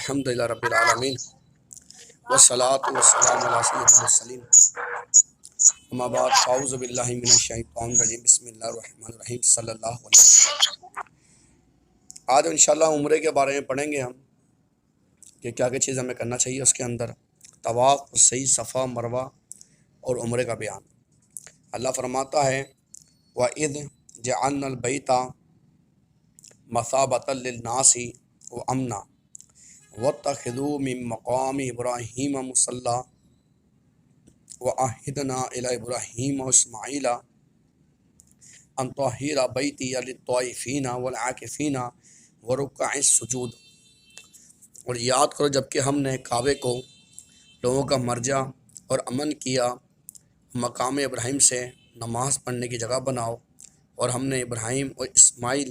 الحمدللہ رب العالمین والصلاة والسلام علی سید المرسلین اما بعد فاعوذ باللہ من الشیطان الرجیم بسم اللہ الرحمن الرحیم صلی اللہ علیہ وسلم۔ آج انشاءاللہ عمرے کے بارے میں پڑھیں گے ہم کہ کیا کیا چیز ہمیں کرنا چاہیے اس کے اندر، طواف، صحیح، صفا، مروہ اور عمرے کا بیان۔ اللہ فرماتا ہے وَإِذْ جَعَلْنَا الْبَيْتَ مَثَابَةً لِلنَّاسِ وَأَمْنًا وَاتَّخِذُوا مِن مَّقَامِ إِبْرَاهِيمَ مُصَلًّى وَعَهِدْنَا إِلَىٰ إِبْرَاهِيمَ وَإِسْمَاعِيلَ أَن طَهِّرَ بَيْتِيَ لِلطَّائِفِينَ وَالْعَاكِفِينَ وَرُكَّعِ السُّجُودِ۔ اور یاد کرو جب کہ ہم نے کعبے کو لوگوں کا مرجع اور امن کیا، مقام ابراہیم سے نماز پڑھنے کی جگہ بناؤ، اور ہم نے ابراہیم اور اسماعیل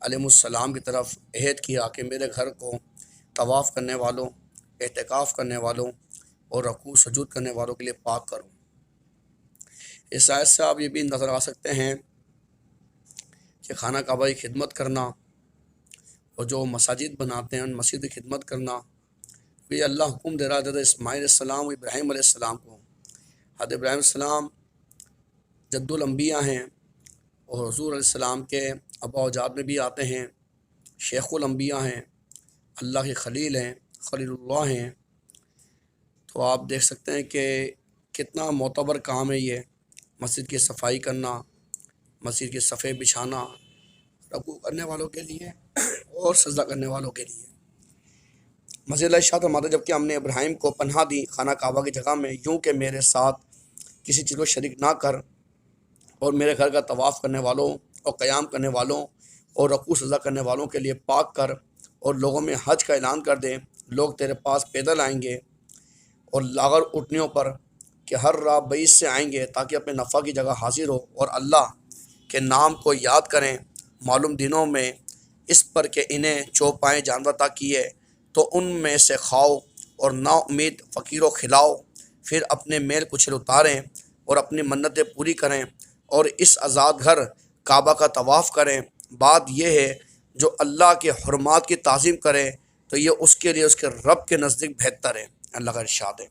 علیہ السلام کی طرف عہد کیا کہ میرے گھر کو طواف کرنے والوں، اعتکاف کرنے والوں اور رکوع سجود کرنے والوں کے لیے پاک کرو۔ اس آیت سے آپ یہ بھی نظر آ سکتے ہیں کہ خانہ کعبہ کی خدمت کرنا اور جو مساجد بناتے ہیں ان مسجد کی خدمت کرنا، یہ اللہ حکم دے رہا ہے حضرت اسماعیل علیہ السلام اور ابراہیم علیہ السلام کو۔ حضرت ابراہیم علیہ السلام جد الانبیاء ہیں اور حضور علیہ السلام کے ابا و جاد میں بھی آتے ہیں، شیخ الانبیاء ہیں، اللہ کے خلیل ہیں، خلیل اللہ ہیں۔ تو آپ دیکھ سکتے ہیں کہ کتنا معتبر کام ہے یہ، مسجد کی صفائی کرنا، مسجد کے صفحے بچھانا، رکوع کرنے والوں کے لیے اور سجدہ کرنے والوں کے لیے۔ مسجد اللہ ارشاد فرماتا ہے جب کہ ہم نے ابراہیم کو پناہ دی خانہ کعبہ کی جگہ میں، یوں کہ میرے ساتھ کسی چیز کو شریک نہ کر، اور میرے گھر کا طواف کرنے والوں اور قیام کرنے والوں اور رکوع سجدہ کرنے والوں کے لیے پاک کر، اور لوگوں میں حج کا اعلان کر دیں۔ لوگ تیرے پاس پیدل آئیں گے اور لاغر اٹھنیوں پر کہ ہر راہ بعید سے آئیں گے تاکہ اپنے نفع کی جگہ حاضر ہو اور اللہ کے نام کو یاد کریں معلوم دنوں میں، اس پر کہ انہیں چوپائے جانور عطا کیے تو ان میں سے کھاؤ، اور نا امید فقیروں کھلاؤ، پھر اپنے میل کچل اتاریں اور اپنی منتیں پوری کریں اور اس آزاد گھر کعبہ کا طواف کریں۔ بات یہ ہے جو اللہ کے حرمات کی تعظیم کرے تو یہ اس کے لیے اس کے رب کے نزدیک بہتر ہے، اللہ کا ارشاد ہے۔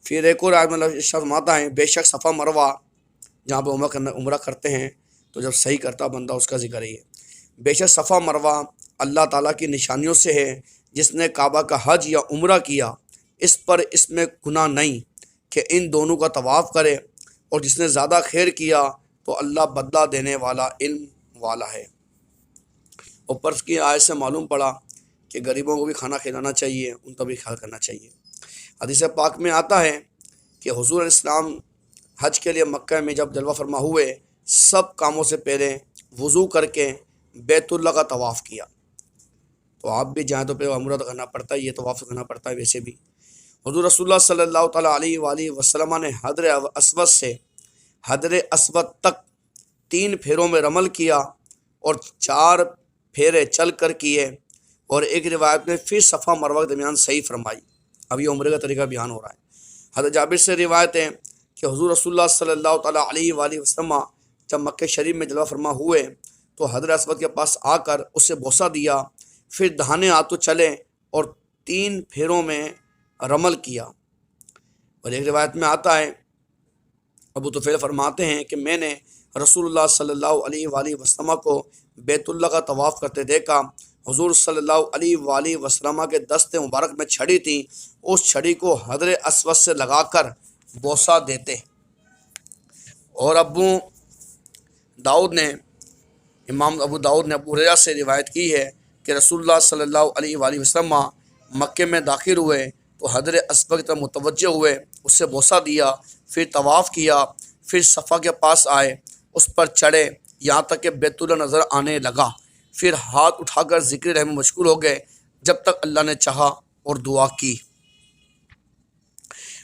پھر ایک اور آیت میں اللہ ارشاد فرماتا ہے بے شک صفا مروہ جہاں پہ عمرہ کرتے ہیں تو جب صحیح کرتا بندہ اس کا ذکر ہی ہے۔ بے شک صفا مروہ اللہ تعالیٰ کی نشانیوں سے ہے، جس نے کعبہ کا حج یا عمرہ کیا اس میں گناہ نہیں کہ ان دونوں کا طواف کرے، اور جس نے زیادہ خیر کیا تو اللہ بدلہ دینے والا علم والا ہے۔ اوپر کی آیت سے معلوم پڑا کہ غریبوں کو بھی کھانا کھلانا چاہیے، ان کا بھی خیال کرنا چاہیے۔ حدیث پاک میں آتا ہے کہ حضور علیہ السلام حج کے لیے مکہ میں جب جلوہ فرما ہوئے، سب کاموں سے پہلے وضو کر کے بیت اللہ کا طواف کیا۔ تو آپ بھی جائیں تو پھر عمرہ تو کرنا پڑتا ہے، یہ طواف کرنا پڑتا ہے ویسے بھی۔ حضور رسول اللہ صلی اللہ تعالیٰ علیہ وآلہ وسلم نے حجر اسود سے حجر اسود تک 3 پھیروں میں رمل کیا اور 4 پھیرے چل کر کیے، اور ایک روایت میں پھر صفا مروہ کے درمیان صحیح فرمائی۔ اب یہ عمرے کا طریقہ بیان ہو رہا ہے۔ حضرت جابر سے روایت ہے کہ حضور رسول اللہ صلی اللہ تعالیٰ علیہ وآلہ وسلم جب مکہ شریف میں جلوہ فرما ہوئے تو حجر اسود کے پاس آ کر اس سے بوسہ دیا، پھر دہانے ہاتھوں چلے اور 3 پھیروں میں رمل کیا۔ اور ایک روایت میں آتا ہے ابو طفیل فرماتے ہیں کہ میں نے رسول اللہ صلی اللہ علیہ وآلہ وسلم کو بیت اللہ کا طواف کرتے دیکھا۔ حضور صلی اللہ علیہ وآلہ وسلم کے دست مبارک میں چھڑی تھی، اس چھڑی کو حجر اسود سے لگا کر بوسہ دیتے۔ اور امام ابو داؤد نے ابو ہریرہ سے روایت کی ہے کہ رسول اللہ صلی اللہ علیہ وآلہ وسلم مکے میں داخل ہوئے تو حجر اسود کی طرف متوجہ ہوئے، اس سے بوسہ دیا، پھر طواف کیا، پھر صفا کے پاس آئے، اس پر چڑھے یہاں تک کہ بیت اللہ نظر آنے لگا، پھر ہاتھ اٹھا کر ذکر رحمت مشغول ہو گئے جب تک اللہ نے چاہا اور دعا کی۔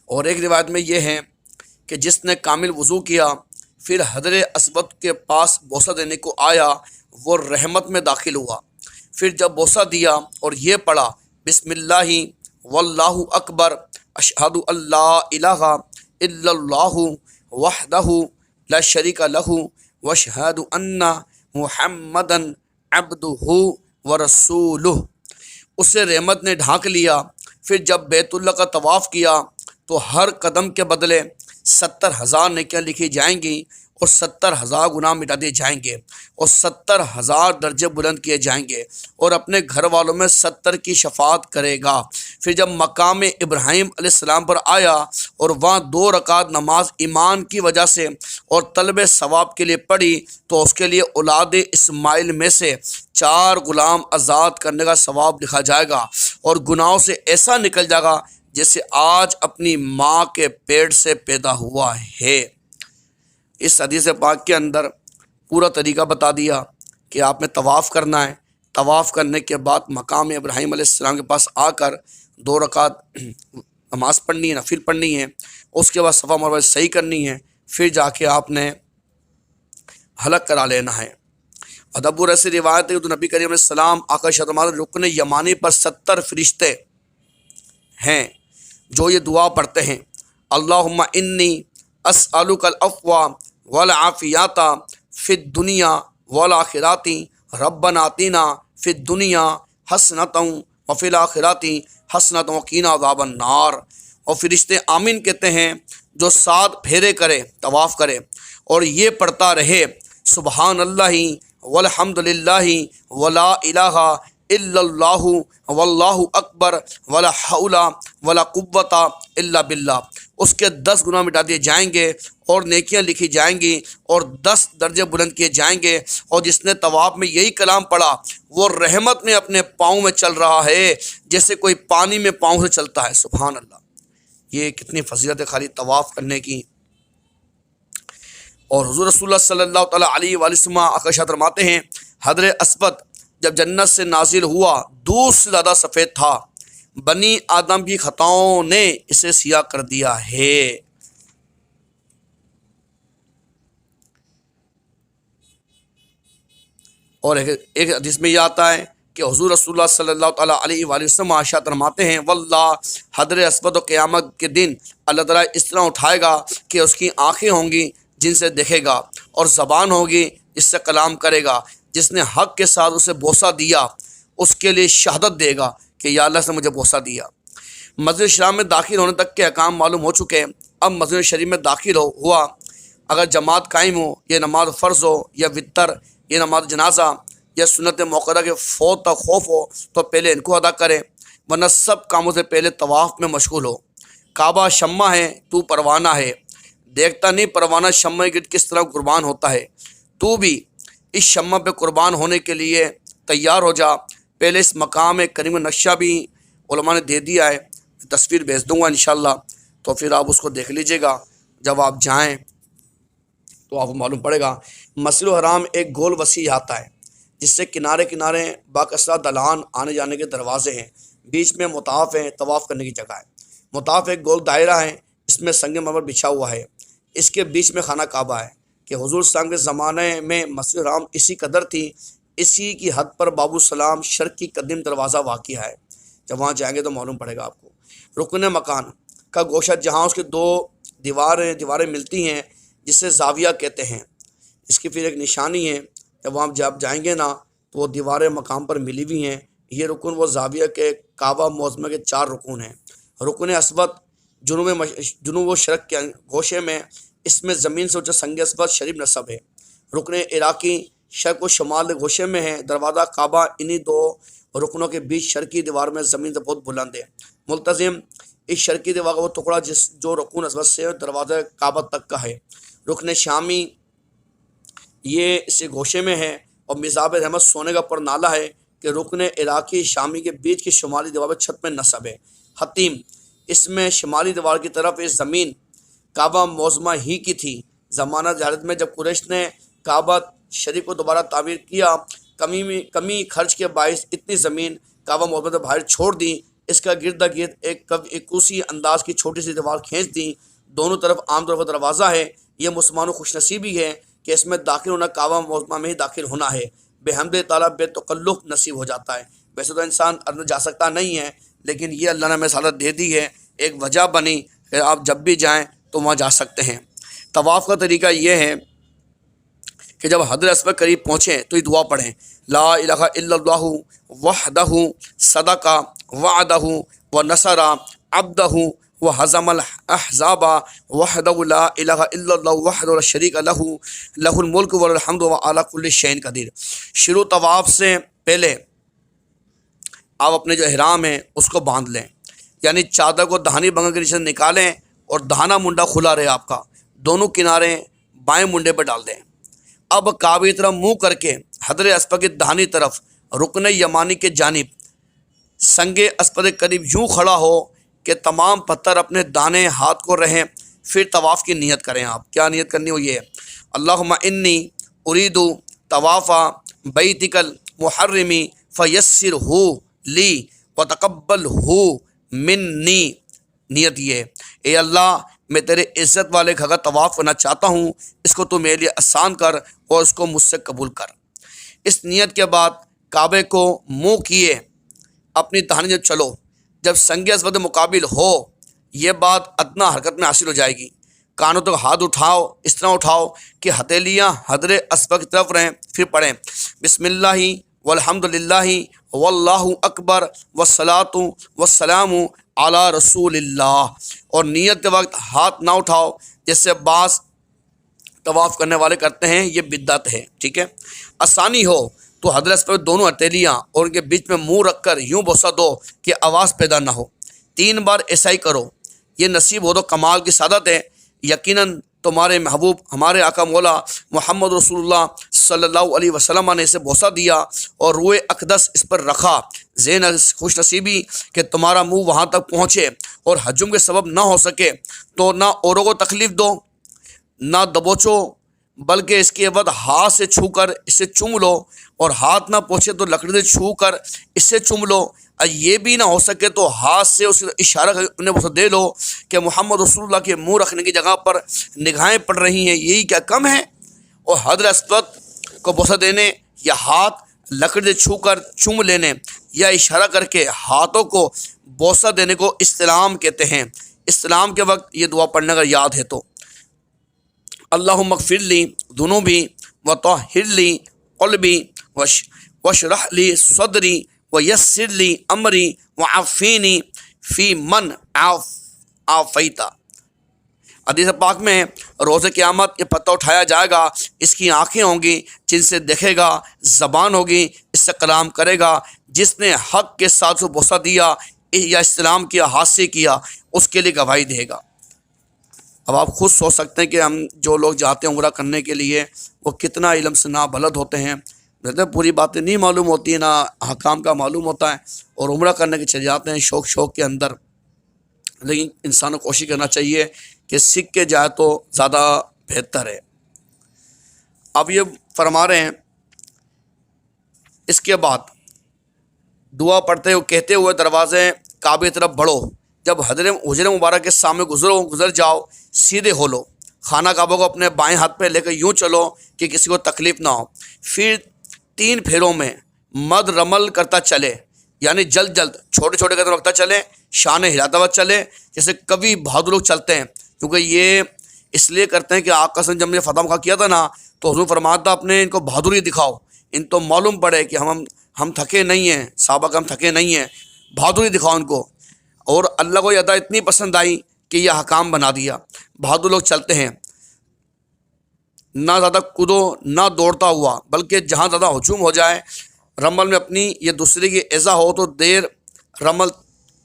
اور ایک روایت میں یہ ہے کہ جس نے کامل وضو کیا پھر حجر اسود کے پاس بوسہ دینے کو آیا وہ رحمت میں داخل ہوا، پھر جب بوسہ دیا اور یہ پڑھا بسم اللہ واللہ اکبر اشہد اللہ الہ الا اللہ وحدہ لا شریک لہ واشہد ان محمدا عبدہ ورسولہ، اسے رحمت نے ڈھانک لیا۔ پھر جب بیت اللہ کا طواف کیا تو ہر قدم کے بدلے 70,000 نیکیاں لکھی جائیں گی اور 70,000 گناہ مٹا دیے جائیں گے اور 70,000 درجے بلند کیے جائیں گے، اور اپنے گھر والوں میں 70 کی شفاعت کرے گا۔ پھر جب مقام ابراہیم علیہ السلام پر آیا اور وہاں 2 رکعت نماز ایمان کی وجہ سے اور طلب ثواب کے لیے پڑھی تو اس کے لیے اولاد اسماعیل میں سے 4 غلام آزاد کرنے کا ثواب لکھا جائے گا، اور گناہوں سے ایسا نکل جائے گا جیسے آج اپنی ماں کے پیٹ سے پیدا ہوا ہے۔ اس حدیث پاک کے اندر پورا طریقہ بتا دیا کہ آپ نے طواف کرنا ہے، طواف کرنے کے بعد مقام ابراہیم علیہ السلام کے پاس آ کر 2 رکعت نماز پڑھنی ہے، نفل پڑھنی ہے، اس کے بعد صفا مروہ صحیح کرنی ہے، پھر جا کے آپ نے حلق کرا لینا ہے۔ ادب سے روایت ہے کہ نبی کریم علیہ السلام آقا شرمال رکن یمانی پر 70 فرشتے ہیں جو یہ دعا پڑھتے ہیں، اللہم انی اسألک العفو والعافیات فی الدنیا والآخرات، ربنا آتنا فی الدنیا حسنۃ وفی الآخرات حسنۃ وقنا عذاب النار۔ اور فرشتے آمین کہتے ہیں جو 7 پھیرے کرے، طواف کرے اور یہ پڑھتا رہے سبحان اللہ والحمد للہ ولا الہ الا اللہ واللہ اکبر ولا حول ولا قوت الا باللہ، اس کے 10 گناہ مٹا دیے جائیں گے اور نیکیاں لکھی جائیں گی اور 10 درجے بلند کیے جائیں گے۔ اور جس نے طواف میں یہی کلام پڑھا وہ رحمت میں اپنے پاؤں میں چل رہا ہے جیسے کوئی پانی میں پاؤں سے چلتا ہے۔ سبحان اللہ، یہ کتنی فضیلت ہے خالی طواف کرنے کی۔ اور حضور رسول اللہ صلی اللہ تعالیٰ علیہ وآلہ وسلم آقا فرماتے ہیں حضر اسود جب جنت سے نازل ہوا دودھ سے زیادہ سفید تھا، بنی آدم کی خطاؤں نے اسے سیاہ کر دیا ہے۔ اور ایک حدیث میں یہ آتا ہے کہ حضور رسول اللہ صلی اللہ تعالیٰ علیہ وآلہ وسلم عائشہ فرماتے ہیں واللہ حضر اسود و قیامت کے دن اللہ تعالیٰ اس طرح اٹھائے گا کہ اس کی آنکھیں ہوں گی جن سے دیکھے گا، اور زبان ہوگی جس سے کلام کرے گا، جس نے حق کے ساتھ اسے بوسہ دیا اس کے لیے شہادت دے گا کہ یا اللہ سے مجھے بوسہ دیا۔ مسجد شریف میں داخل ہونے تک کے احکام معلوم ہو چکے ہیں۔ اب مسجد شریف میں داخل ہوا، اگر جماعت قائم ہو، یہ نماز فرض ہو یا وتر، یہ نماز جنازہ یا سنت موقعہ کے فوت کا خوف ہو تو پہلے ان کو ادا کریں، ورنہ سب کاموں سے پہلے طواف میں مشغول ہو۔ کعبہ شمع ہے، تو پروانہ ہے، دیکھتا نہیں پروانہ شمع گرد کس طرح قربان ہوتا ہے، تو بھی اس شمع پہ قربان ہونے کے لیے تیار ہو جا۔ پہلے اس مقام کریم کا نقشہ بھی علماء نے دے دیا ہے، تصویر بھیج دوں گا انشاءاللہ، تو پھر آپ اس کو دیکھ لیجئے گا جب آپ جائیں تو آپ کو معلوم پڑے گا۔ مسجد الحرام ایک گول وسیع آتا ہے جس سے کنارے کنارے باقاعدہ دلان آنے جانے کے دروازے ہیں، بیچ میں مطاف ہے، طواف کرنے کی جگہ ہے۔ مطاف ایک گول دائرہ ہے، اس میں سنگ مرمر بچھا ہوا ہے، اس کے بیچ میں خانہ کعبہ ہے کہ حضور صلی اللہ علیہ وسلم کے زمانے میں مسجد الحرام اسی قدر تھی، اسی کی حد پر باب السلام شرق کی قدیم دروازہ واقع ہے، جب وہاں جائیں گے تو معلوم پڑے گا آپ کو۔ رکن مکان کا گوشہ جہاں اس کے 2 دیواریں ملتی ہیں جسے زاویہ کہتے ہیں، اس کی پھر ایک نشانی ہے، جب جائیں گے نا تو وہ دیواریں مقام پر ملی ہوئی ہیں۔ یہ رکن وہ زاویہ کے کعبہ معظمہ کے 4 رکن ہیں۔ رکن اسود جنوب و شرق کے گوشے میں، اس میں زمین سے اونچا سنگ اسود شریف نصب ہے۔ رکن عراقی شرق و شمال گوشے میں ہے۔ دروازہ کعبہ انہی 2 رکنوں کے بیچ شرقی دیوار میں زمین سے بہت بلند ہے۔ ملتزم اس شرقی دیوار کا وہ ٹکڑا جو رکن اسود سے دروازہ کعبہ تک کا ہے۔ رکن شامی یہ اسی گوشے میں ہے، اور مزاب رحمت سونے کا پر نالا ہے کہ رکن عراقی شامی کے بیچ کی شمالی دیوار پر چھت میں نصب ہے۔ حتیم اس میں شمالی دیوار کی طرف اس زمین کعبہ معظمہ ہی کی تھی۔ زمانہ جہالت میں جب قریش نے کعبہ شریف کو دوبارہ تعمیر کیا، کمی خرچ کے باعث اتنی زمین کعبہ معظمہ سے باہر چھوڑ دی، اس کا گرد گرد ایک کوسی انداز کی چھوٹی سی دیوار کھینچ دی، دونوں طرف عام طور پر دروازہ ہے۔ یہ مسلمانوں خوش نصیبی ہے کہ اس میں داخل ہونا کعبہ معظمہ میں ہی داخل ہونا ہے، بحمد تعالیٰ بے تکلف نصیب ہو جاتا ہے۔ ویسے تو انسان اندر جا سکتا نہیں ہے، لیکن یہ اللہ نے ہمیں سعادت دے دی ہے، ایک وجہ بنی کہ آپ جب بھی جائیں تو وہاں جا سکتے ہیں۔ طواف کا طریقہ یہ ہے کہ جب حضرت اسود قریب پہنچیں تو یہ دعا پڑھیں، لا الہ الا اللہ وحدہ صدق وعدہ ونصر عبدہ وہزم الاحزاب وحدہ لا الہ الا اللہ وحدہ لا شریک لہ لہ الملک والحمد وعلی کل شیء قدیر۔ شروع طواف سے پہلے آپ اپنے جو احرام ہے اس کو باندھ لیں، یعنی چادر کو دہانی بنگل کے نیچے سے نکالیں اور دہانا منڈا کھلا رہے آپ کا، دونوں کنارے بائیں منڈے پہ ڈال دیں۔ اب کعبے کی طرف منہ کر کے حضرت اسود کی دہانی طرف رکن یمانی کے جانب سنگ اسود کے قریب یوں کھڑا ہو کہ تمام پتھر اپنے دانے ہاتھ کو رہیں، پھر طواف کی نیت کریں۔ آپ کیا نیت کرنی ہو؟ یہ اللہم انی ارید طواف بیتک المحرم فیسرہ لی وتقبلہ منی۔ نیت یہ ہے، اے اللہ میں تیرے عزت والے گھر کا طواف کرنا چاہتا ہوں، اس کو تو میرے لیے آسان کر اور اس کو مجھ سے قبول کر۔ اس نیت کے بعد کعبے کو منہ کیے اپنی دہانی جب چلو، جب سنگ اسود مقابل ہو یہ بات ادنا حرکت میں حاصل ہو جائے گی، کانوں تک ہاتھ اٹھاؤ، اس طرح اٹھاؤ کہ ہتھیلیاں حضرت اسود کی طرف رہیں، پھر پڑھیں بسم اللہ والحمد للہ واللہ اکبر والصلاۃ والسلام علی رسول اللہ، اور نیت کے وقت ہاتھ نہ اٹھاؤ جس سے بعض طواف کرنے والے کرتے ہیں، یہ بدعت ہے، ٹھیک ہے۔ آسانی ہو تو حضرت اسود دونوں ہتھیلیاں اور ان کے بیچ میں منہ رکھ کر یوں بوسہ دو کہ آواز پیدا نہ ہو، 3 بار ایسا ہی کرو، یہ نصیب ہو تو کمال کی سعادت ہے۔ یقیناً تمہارے محبوب ہمارے آقا مولا محمد رسول اللہ صلی اللہ علیہ وسلم نے اسے بوسہ دیا اور روئے اقدس اس پر رکھا، زین خوش نصیبی کہ تمہارا منہ وہاں تک پہنچے اور حجم کے سبب نہ ہو سکے تو نہ اوروں کو تکلیف دو نہ دبوچو، بلکہ اس کے بعد ہاتھ سے چھو کر اسے چوم لو، اور ہاتھ نہ پہنچے تو لکڑی سے چھو کر اس سے چوم لو، اور یہ بھی نہ ہو سکے تو ہاتھ سے اس اشارہ کر انہیں بوسہ دے لو کہ محمد رسول اللہ کے منہ رکھنے کی جگہ پر نگاہیں پڑ رہی ہیں، یہی کیا کم ہے؟ اور حضرت اسود کو بوسہ دینے یا ہاتھ لکڑی سے چھو کر چوم لینے یا اشارہ کر کے ہاتھوں کو بوسہ دینے کو استلام کہتے ہیں۔ استلام کے وقت یہ دعا پڑھنے اگر یاد ہے تو اللہم اغفر لی ذنوبی وطہر لی قلبی واشرح لی صدری ویسر لی امری وعافینی فی من عافیت۔ حدیث پاک میں روز قیامت یہ پتہ اٹھایا جائے گا، اس کی آنکھیں ہوں گی جن سے دیکھے گا، زبان ہوگی اس سے کلام کرے گا، جس نے حق کے ساتھ کو بوسہ دیا یا استلام کیا، ہاتھ سے کیا، اس کے لیے گواہی دے گا۔ اب آپ خود سوچ سکتے ہیں کہ ہم جو لوگ جاتے ہیں عمرہ کرنے کے لیے وہ کتنا علم سے نابلد ہوتے ہیں، پوری باتیں نہیں معلوم ہوتی ہیں، نہ حکام کا معلوم ہوتا ہے، اور عمرہ کرنے کے چلے جاتے ہیں شوق کے اندر۔ لیکن انسان کو کوشش کرنا چاہیے کہ سیکھ کے جائے تو زیادہ بہتر ہے۔ اب یہ فرما رہے ہیں اس کے بعد دعا پڑھتے ہوئے کہتے ہوئے دروازے کعبے طرف بڑھو، جب حجر مبارک کے سامنے گزر جاؤ سیدھے ہو لو، خانہ کعبہ کو اپنے بائیں ہاتھ پہ لے کر یوں چلو کہ کسی کو تکلیف نہ ہو، پھر 3 پھیروں میں مد رمل کرتا چلے، یعنی جلد چھوٹے قدم رکھتا چلے، شان ہلاتا ہوا چلے، جیسے کبھی بہادر لوگ چلتے ہیں، کیونکہ یہ اس لیے کرتے ہیں کہ آقا صلی اللہ علیہ وسلم جب نے فتح مکہ کیا تھا نا تو حضور فرمایا تھا اپنے ان کو بہادری دکھاؤ، ان تو معلوم پڑے کہ ہم تھکے نہیں ہیں، صحابہ کا ہم تھکے نہیں ہیں، بہادری دکھاؤ ان کو۔ اور اللہ کو یہ ادا اتنی پسند آئی کہ یہ حکام بنا دیا۔ بہادر لوگ چلتے ہیں، نہ زیادہ کودو نہ دوڑتا ہوا، بلکہ جہاں زیادہ ہجوم ہو جائے رمل میں اپنی یا دوسرے کی ایزا ہو تو دیر رمل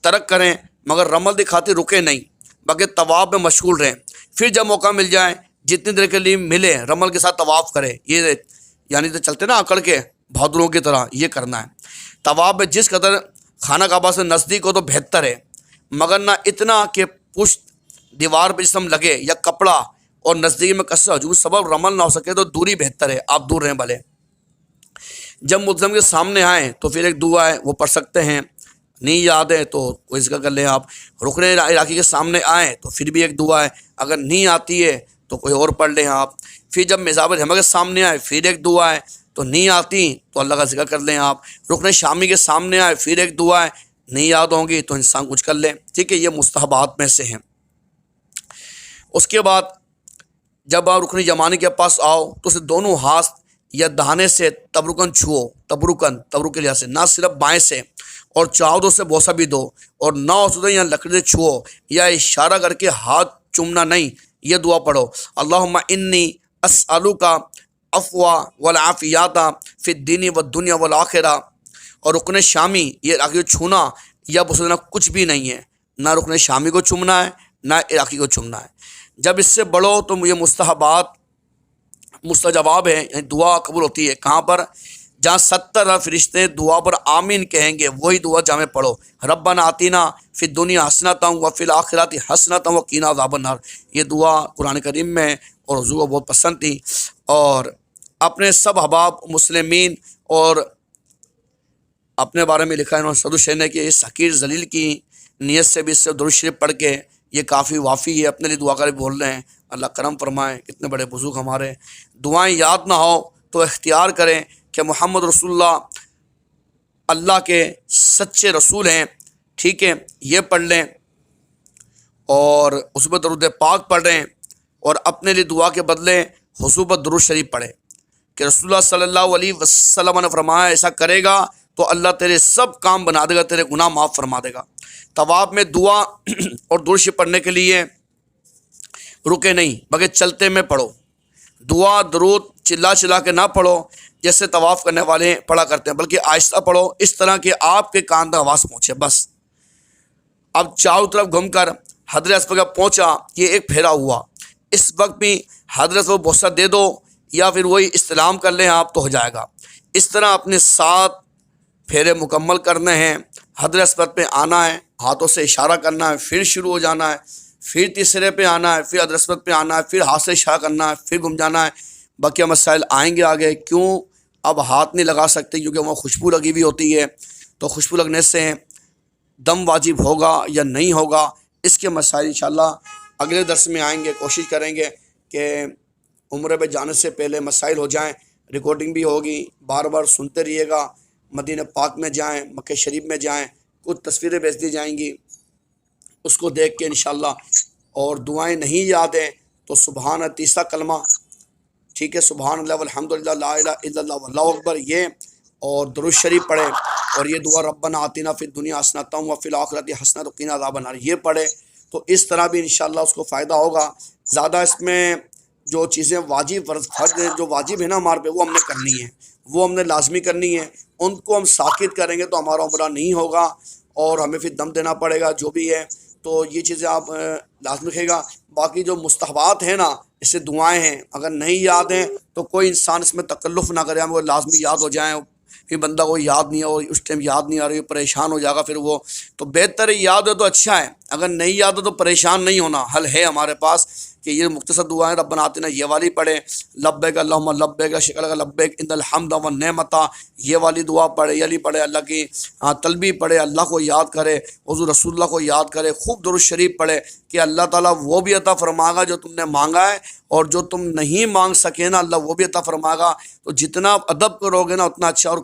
ترک کریں، مگر رمل دکھاتے رکے نہیں، بلکہ طواف میں مشغول رہیں۔ پھر جب موقع مل جائے جتنی دیر کے لیے ملے رمل کے ساتھ طواف کرے، یہ یعنی تو چلتے نا اکڑ کے بہادروں کی طرح، یہ کرنا ہے۔ طواف میں جس قدر خانہ کعبہ سے نزدیک ہو تو بہتر ہے، مگر نہ اتنا کہ پشت دیوار پہ جسم لگے یا کپڑا اور نزدیکی میں کثرت ہجوم سبب رمل نہ ہو سکے تو دوری بہتر ہے، آپ دور رہیں بھلے۔ جب ملزم کے سامنے آئیں تو پھر ایک دعا ہے وہ پڑھ سکتے ہیں، نہیں یاد ہے تو کوئی ذکر کر لیں آپ۔ رکن عراقی کے سامنے آئیں تو پھر بھی ایک دعا ہے، اگر نہیں آتی ہے تو کوئی اور پڑھ لیں آپ۔ پھر جب مزاب الرحمہ کے سامنے آئے پھر ایک دعا ہے، تو نہیں آتی تو اللہ کا ذکر کر لیں آپ۔ رکن شامی کے سامنے آئے پھر ایک دعا ہے، نہیں یاد ہوں گی تو انسان کچھ کر لیں، ٹھیک ہے، یہ مستحبات میں سے ہیں۔ اس کے بعد جب آپ رکن یمانی کے پاس آؤ تو اسے دونوں ہاتھ یا دہانے سے تبرکن چھو، تبرک کے لحاظ سے، نہ صرف بائیں سے، اور چاودوں سے بوسہ بھی دو، اور نہ اسے یا لکڑی سے چھو یا اشارہ کر کے ہاتھ چومنا نہیں۔ یہ دعا پڑھو، اللہم انی اسألوک عفو والعافیات فی الدین والدنیا والآخرہ۔ اور رکن شامی یہ عراقی کو چھونا یا بوسہ دینا کچھ بھی نہیں ہے، نہ رکن شامی کو چومنا ہے نہ عراقی کو چومنا ہے۔ جب اس سے بڑھو تو یہ مستحبات مستجواب ہے، یعنی دعا قبول ہوتی ہے۔ کہاں پر؟ جہاں 70 فرشتے دعا پر آمین کہیں گے، وہی دعا جہاں میں پڑھو، ربنا آتینا فی الدنیا حسنۃ وفی الآخرۃ حسنۃ وقنا عذاب النار۔ یہ دعا قرآن کریم میں اور حضور کو بہت پسند تھی، اور اپنے سب احباب مسلمین اور اپنے بارے میں لکھا ہے انہوں نے صدر شہر نے کہ اس حقیر ذلیل کی نیت سے بھی اس سے درود شریف پڑھ کے یہ کافی وافی ہے۔ اپنے لیے دعا کر بول رہے ہیں، اللہ کرم فرمائے، کتنے بڑے بزرگ ہمارے۔ دعائیں یاد نہ ہو تو اختیار کریں کہ محمد رسول اللہ اللہ کے سچے رسول ہیں، ٹھیک ہے، یہ پڑھ لیں اور اس پر درود پاک پڑھ رہے ہیں، اور اپنے لیے دعا کے بدلے حضور پر درود شریف پڑھیں کہ رسول اللہ صلی اللہ علیہ وسلم نے فرمایا ایسا کرے گا تو اللہ تیرے سب کام بنا دے گا، تیرے گناہ معاف فرما دے گا۔ طواف میں دعا اور درود شریف پڑھنے کے لیے رکے نہیں بلکہ چلتے میں پڑھو۔ دعا درود چلا چلا کے نہ پڑھو جیسے طواف کرنے والے پڑھا کرتے ہیں، بلکہ آہستہ پڑھو، اس طرح کہ آپ کے کان تک آواز پہنچے بس۔ اب چاروں طرف گھوم کر حضرت اسود کا پہنچا، یہ ایک پھیرا ہوا، اس وقت بھی حضرت کو بوسہ دے دو یا پھر وہی استلام کر لیں آپ تو ہو جائے گا۔ اس طرح اپنے 7 پھیرے مکمل کرنے ہیں۔ حضرت اسود پہ آنا ہے، ہاتھوں سے اشارہ کرنا ہے، پھر شروع ہو جانا ہے، پھر تیسرے پہ آنا ہے، پھر حضرت اسود پہ آنا ہے، پھر ہاتھ سے اشارہ کرنا ہے، پھر گھوم جانا ہے۔ بقیہ مسائل آئیں گے آگے، کیوں اب ہاتھ نہیں لگا سکتے کیونکہ وہاں خوشبو لگی ہوئی ہوتی ہے، تو خوشبو لگنے سے دم واجب ہوگا یا نہیں ہوگا، اس کے مسائل انشاءاللہ اگلے درس میں آئیں گے۔ کوشش کریں گے کہ عمرے پہ جانے سے پہلے مسائل ہو جائیں، ریکارڈنگ بھی ہوگی، بار بار سنتے رہیے گا۔ مدینہ پاک میں جائیں، مکہ شریف میں جائیں، کچھ تصویریں بھیج دی جائیں گی، اس کو دیکھ کے انشاءاللہ، اور دعائیں نہیں یاد ہیں تو سبحان تیسرا کلمہ، ٹھیک ہے، سبحان اللہ والحمدللہ لا الہ الا اللہ واللہ اکبر، یہ اور درود شریف پڑھے، اور یہ دعا ربنا آتنا فی الدنیا حسنۃ وفی الآخرۃ حسنۃ وقنا عذاب النار یہ پڑھے، تو اس طرح بھی انشاءاللہ اس کو فائدہ ہوگا۔ زیادہ اس میں جو چیزیں واجب فرض جو واجب ہے نا ہمارے پہ، وہ ہم نے کرنی ہے، وہ ہم نے لازمی کرنی ہے، ان کو ہم ساکت کریں گے تو ہمارا عمرہ نہیں ہوگا اور ہمیں پھر دم دینا پڑے گا جو بھی ہے۔ تو یہ چیزیں آپ لازمی رکھے گا۔ باقی جو مستحبات ہیں نا، اس سے دعائیں ہیں، اگر نہیں یاد ہیں تو کوئی انسان اس میں تکلف نہ کرے، ہم وہ لازمی یاد ہو جائیں، پھر بندہ کو یاد نہیں ہو، اس ٹائم یاد نہیں آ رہی، پریشان ہو جائے گا پھر وہ، تو بہتر ہے یاد ہو تو اچھا ہے، اگر نہیں یاد ہو تو پریشان نہیں ہونا، حل ہے ہمارے پاس کہ یہ مختصر دعائیں ربنا آتنا یہ والی پڑھے، لبیک اللہم لبیک شکر کا لبیک ان الحمد والنعمت یہ والی دعا پڑھے، یہ والی پڑھے، اللہ کی تلبی پڑھے، اللہ کو یاد کرے، حضور رسول اللہ کو یاد کرے، خوب درود شریف پڑھے کہ اللہ تعالیٰ وہ بھی عطا فرمائے گا جو تم نے مانگا ہے، اور جو تم نہیں مانگ سکے نا اللہ وہ بھی عطا فرمائے گا۔ تو جتنا ادب کرو گے نا اتنا اچھا۔ اور